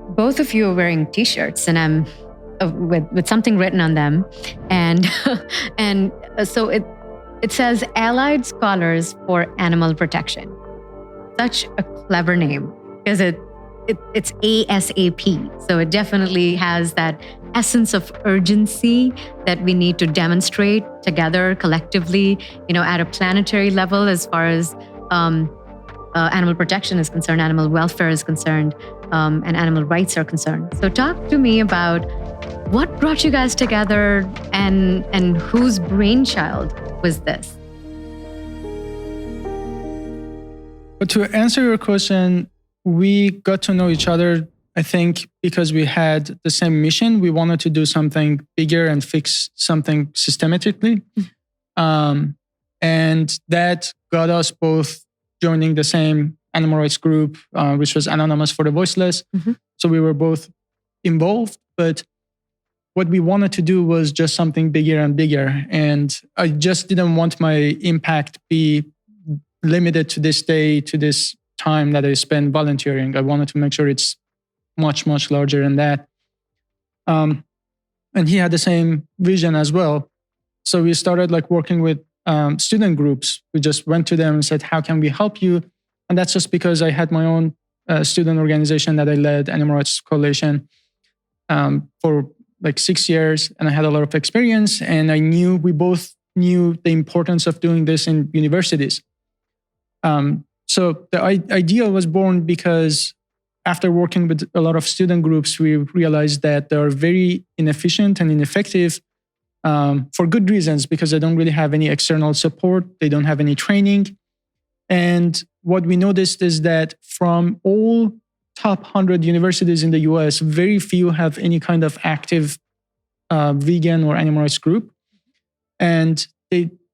both of you are wearing T-shirts, and I'm with something written on them, and so it says Allied Scholars for Animal Protection. Such a clever name, because it's A.S.A.P. So it definitely has that essence of urgency that we need to demonstrate together collectively, at a planetary level, as far as animal protection is concerned, animal welfare is concerned, and animal rights are concerned. So talk to me about what brought you guys together, and whose brainchild was this? But to answer your question, we got to know each other, I think, because we had the same mission. We wanted to do something bigger and fix something systematically. And that got us both joining the same animal rights group, which was Anonymous for the Voiceless. Mm-hmm. So we were both involved, but what we wanted to do was just something bigger and bigger. And I just didn't want my impact be limited to this day, to this time that I spend volunteering. I wanted to make sure it's much, much larger than that. And he had the same vision as well. So we started working with student groups. We just went to them and said, how can we help you? And that's just because I had my own student organization that I led, Animal Rights Coalition, for 6 years. And I had a lot of experience. And we both knew the importance of doing this in universities. So the idea was born because after working with a lot of student groups, we realized that they are very inefficient and ineffective for good reasons, because they don't really have any external support. They don't have any training. And what we noticed is that from all top 100 universities in the US, very few have any kind of active vegan or animal rights group. And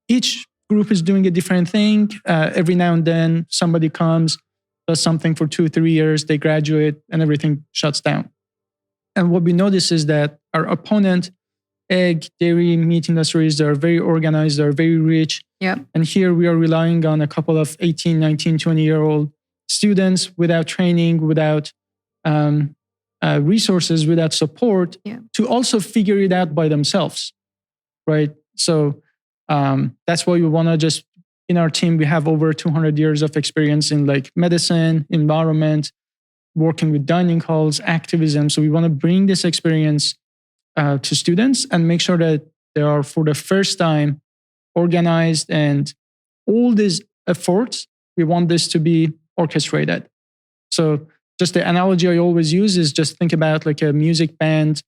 each group is doing a different thing. Every now and then, somebody comes, does something for 2-3 years, they graduate, and everything shuts down. And what we notice is that our opponent, egg, dairy, meat industries, they're very organized, they're very rich. Yep. And here we are relying on a couple of 18, 19, 20-year-old students without training, without resources, without support, to also figure it out by themselves, right? So that's why we want to just, in our team, we have over 200 years of experience in medicine, environment, working with dining halls, activism. So we want to bring this experience to students and make sure that they are, for the first time, organized, and all these efforts, we want this to be orchestrated. So just the analogy I always use is just think about a music band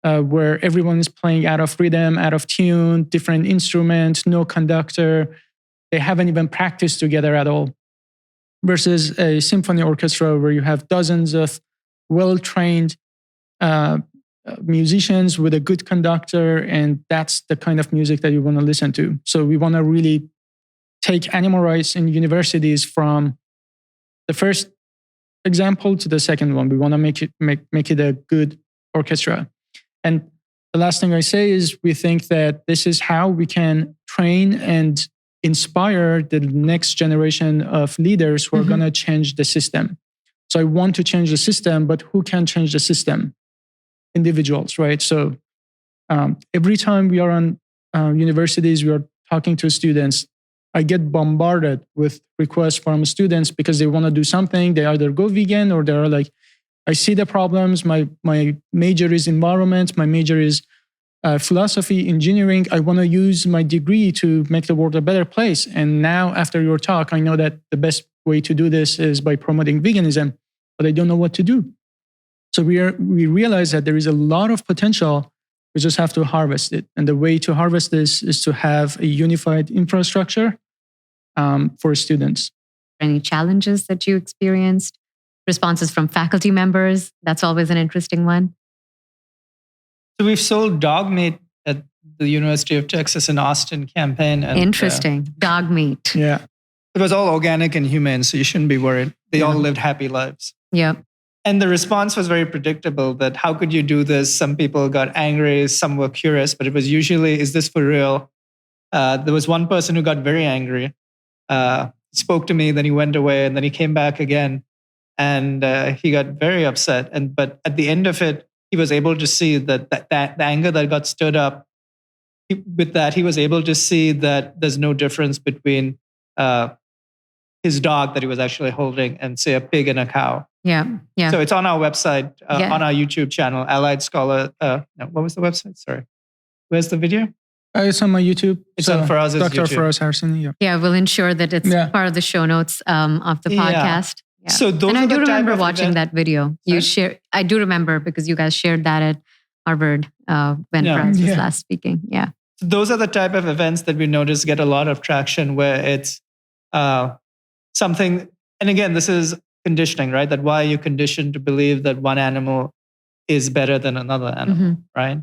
where everyone is playing out of rhythm, out of tune, different instruments, no conductor. They haven't even practiced together at all. Versus a symphony orchestra where you have dozens of well-trained musicians with a good conductor, and that's the kind of music that you want to listen to. So we want to really take animal rights in universities from the first example to the second one. We want to make it a good orchestra. And the last thing I say is we think that this is how we can train and inspire the next generation of leaders who are going to change the system. So I want to change the system, but who can change the system? Individuals, right? So every time we are on universities, we are talking to students, I get bombarded with requests from students because they want to do something. They either go vegan or they're like, I see the problems. My major is environment. My major is philosophy, engineering. I want to use my degree to make the world a better place. And now after your talk, I know that the best way to do this is by promoting veganism, but I don't know what to do. So we realize that there is a lot of potential. We just have to harvest it. And the way to harvest this is to have a unified infrastructure for students. Any challenges that you experienced? Responses from faculty members? That's always an interesting one. So we've sold dog meat at the University of Texas in Austin campaign. And, interesting. Dog meat. Yeah. It was all organic and humane, so you shouldn't be worried. They all lived happy lives. Yep. And the response was very predictable that how could you do this? Some people got angry, some were curious, but it was usually, is this for real? There was one person who got very angry, spoke to me, then he went away, and then he came back again. and he got very upset. But at the end of it, he was able to see that the anger that got stirred up with that, he was able to see that there's no difference between his dog that he was actually holding and, say, a pig and a cow. Yeah. So it's on our website, on our YouTube channel, Allied Scholar. No, what was the website? Sorry. Where's the video? It's on my YouTube. It's on Faraz's Dr. YouTube. Faraz Harsani. Yeah, we'll ensure that it's part of the show notes of the podcast. Yeah. So those and I are do the type remember of watching that video. I do remember because you guys shared that at Harvard when Faraz was last speaking. Yeah. So those are the type of events that we notice get a lot of traction, where it's something. And again, this is conditioning, right? That why are you conditioned to believe that one animal is better than another animal, right?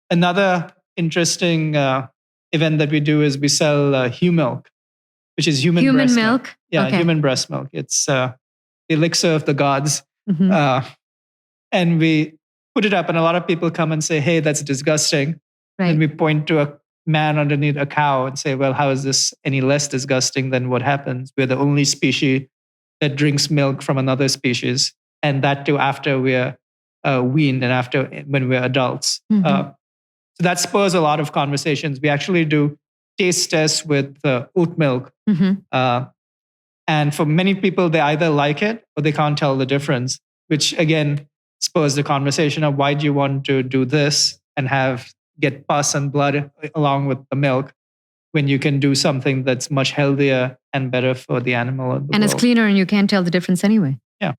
Another interesting event that we do is we sell Hu milk, which is human breast milk. Yeah, human breast milk. It's the elixir of the gods. And we put it up, and a lot of people come and say, hey, that's disgusting. Right. And we point to a man underneath a cow and say, well, how is this any less disgusting than what happens? We're the only species that drinks milk from another species, and that too after we're weaned and after when we're adults. So that spurs a lot of conversations. We actually do taste tests with oat milk. And for many people, they either like it or they can't tell the difference, which again spurs the conversation of why do you want to do this and get pus and blood along with the milk when you can do something that's much healthier and better for the animal. And it's cleaner and you can't tell the difference anyway. Yeah.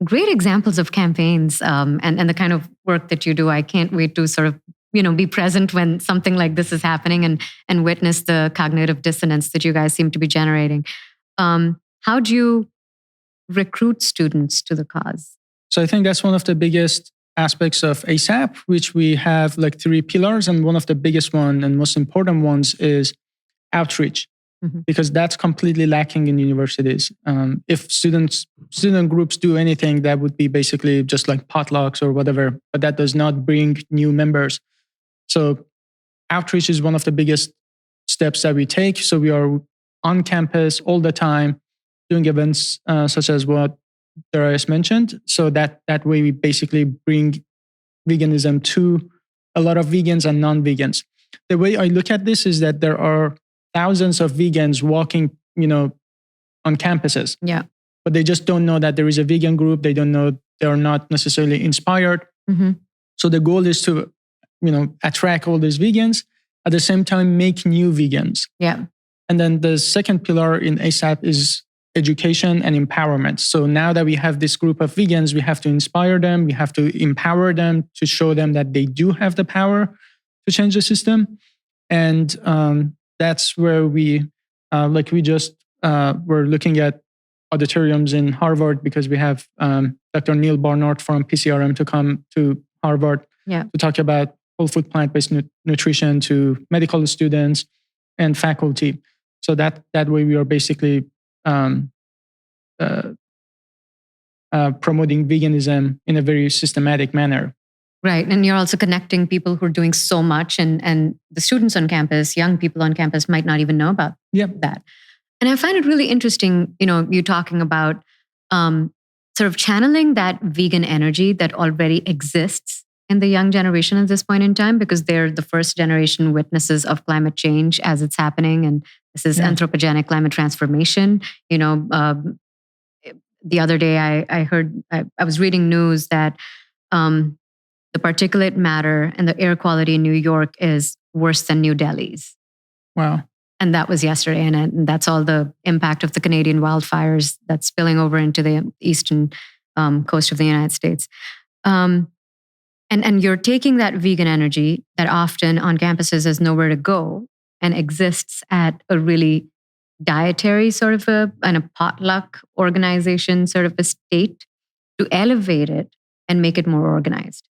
Great examples of campaigns and the kind of work that you do. I can't wait to sort of, be present when something like this is happening and witness the cognitive dissonance that you guys seem to be generating. How do you recruit students to the cause? So I think that's one of the biggest aspects of A.S.A.P, which we have like 3 pillars. And one of the biggest one and most important ones is outreach, because that's completely lacking in universities. If student groups do anything, that would be basically just like potlucks or whatever, but that does not bring new members. So outreach is one of the biggest steps that we take. So we are on campus all the time doing events such as what Darius mentioned. So that way we basically bring veganism to a lot of vegans and non-vegans. The way I look at this is that there are thousands of vegans walking, on campuses. Yeah. But they just don't know that there is a vegan group. They don't know, they're not necessarily inspired. So the goal is to, attract all these vegans, at the same time, make new vegans. Yeah. And then the second pillar in A.S.A.P is education and empowerment. So now that we have this group of vegans, we have to inspire them. We have to empower them to show them that they do have the power to change the system. And that's where we we're looking at auditoriums in Harvard because we have Dr. Neil Barnard from PCRM to come to Harvard to talk about whole food plant-based nutrition to medical students and faculty. So that way we are basically promoting veganism in a very systematic manner. Right. And you're also connecting people who are doing so much and the students on campus, young people on campus might not even know about that. And I find it really interesting, you talking about sort of channeling that vegan energy that already exists in the young generation at this point in time, because they're the first generation witnesses of climate change as it's happening. And this is anthropogenic climate transformation. The other day I was reading news that the particulate matter and the air quality in New York is worse than New Delhi's. Wow. And that was yesterday. And that's all the impact of the Canadian wildfires that's spilling over into the eastern coast of the United States. And you're taking that vegan energy that often on campuses has nowhere to go and exists at a really dietary sort of a potluck organization sort of a state, to elevate it and make it more organized.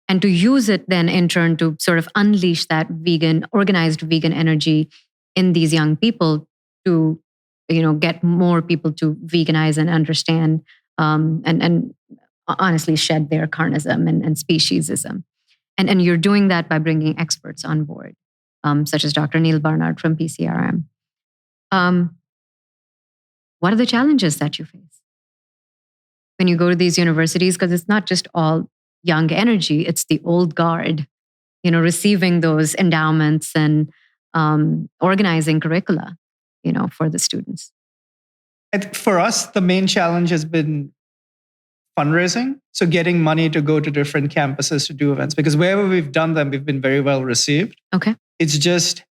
And to use it then in turn to sort of unleash that organized vegan energy in these young people to, get more people to veganize and understand and honestly shed their carnism and speciesism. And you're doing that by bringing experts on board, such as Dr. Neil Barnard from PCRM. What are the challenges that you face? when you go to these universities, because it's not just all young energy, it's the old guard, receiving those endowments and organizing curricula, for the students. For us, the main challenge has been fundraising. So getting money to go to different campuses to do events, because wherever we've done them, we've been very well received. Okay. It's just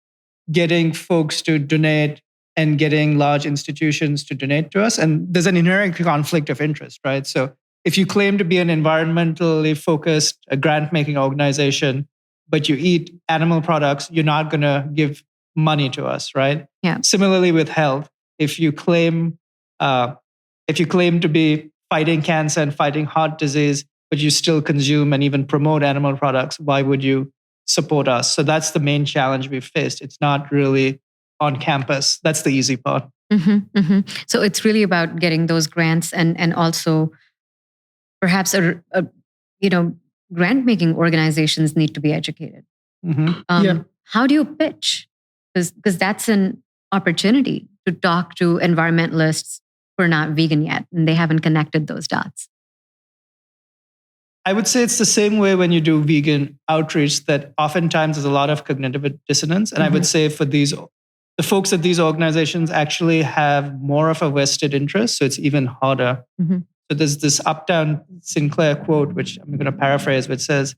getting folks to donate and getting large institutions to donate to us. And there's an inherent conflict of interest, right? So if you claim to be an environmentally focused, a grant-making organization, but you eat animal products, you're not going to give money to us, right? Yeah. Similarly with health, if you claim to be fighting cancer and fighting heart disease, but you still consume and even promote animal products, why would you support us? So that's the main challenge we've faced. It's not really on campus. That's the easy part. So it's really about getting those grants and also perhaps grant-making organizations need to be educated. How do you pitch? Because that's an opportunity to talk to environmentalists who are not vegan yet and they haven't connected those dots. I would say it's the same way when you do vegan outreach, that oftentimes there's a lot of cognitive dissonance. And I would say for the folks at these organizations actually have more of a vested interest, so it's even harder. So there's this Uptown Sinclair quote, which I'm going to paraphrase, which says,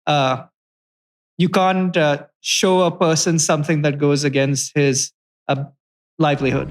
you can't show a person something that goes against his livelihood.